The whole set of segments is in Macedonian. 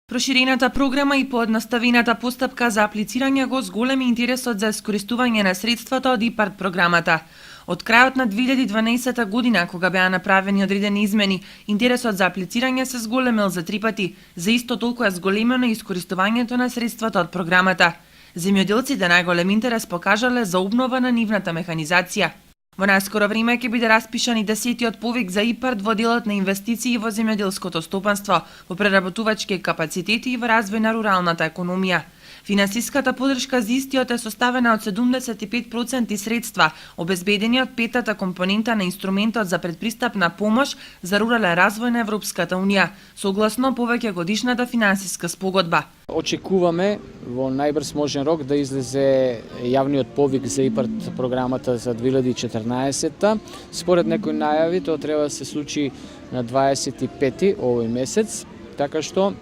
Проширената програма и поедноставената постапка за аплицирање го зголеми интересот за искористување на средствата од ИПАРД програмата. Од крајот на 2012 година, кога беа направени одредени измени, интересот за аплицирање се зголемил за 3 пати, за исто толку е зголемено и искористувањето на средствата од програмата. Земјоделците најголем интерес покажале за обнова на нивната механизација. Во најскоро време ќе биде распишан и 10-тиот повик за ИПАРД во делот на инвестиции во земјоделското стопанство, во преработувачки капацитети и во развој на руралната економија. Финансиската поддршка за истиот е составена од 75% средства, обезбедени од петата компонента на инструментот за предпристапна помош за рурален развој на Европската Унија, согласно повеќе годишната финансиска спогодба. Очекуваме во најбрз можен рок да излезе јавниот повик за ИПАРД програмата за 2014. Според некои најави, тоа треба да се случи на 25 овој месец, така што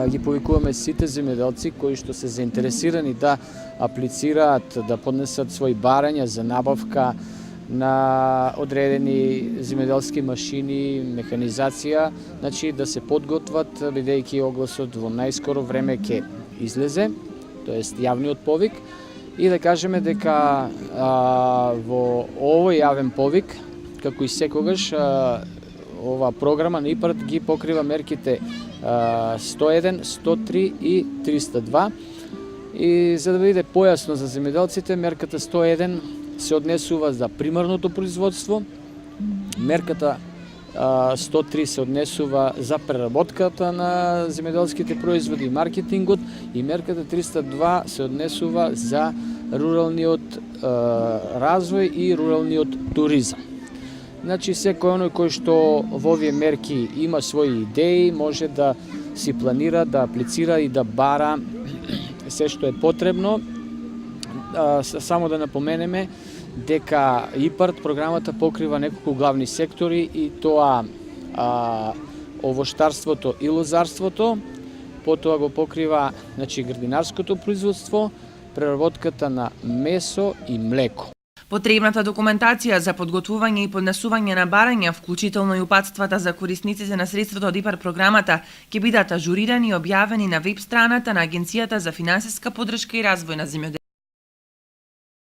ги повикуваме сите земјоделци кои што се заинтересирани да аплицираат, да поднесат своји барања за набавка на одредени земјоделски машини, механизација, значи да се подготват, бидејќи огласот во најскоро време ќе излезе, тоест јавниот повик, и да кажеме дека во овој јавен повик, како и секогаш, ова програма на ИПАРД ги покрива мерките 101, 103 и 302. И за да биде појасно за земјоделците, мерката 101 се однесува за примарното производство, мерката 103 се однесува за преработката на земјоделските производи и маркетингот, и мерката 302 се однесува за руралниот развој и руралниот туризам. Значи, секој оној кој што во овие мерки има своји идеи, може да си планира, да аплицира и да бара се што е потребно. Само да напоменеме дека ИПАРД програмата покрива неколку главни сектори, и тоа овоштарството и лозарството, потоа го покрива, значи, градинарското производство, преработката на месо и млеко. Потребната документација за подготвување и поднесување на барања, вклучително и упатствата за корисниците на средствата од ИПАРД програмата, ќе бидат ажурирани и објавени на веб страната на Агенцијата за финансиска поддршка и развој на земјоделието.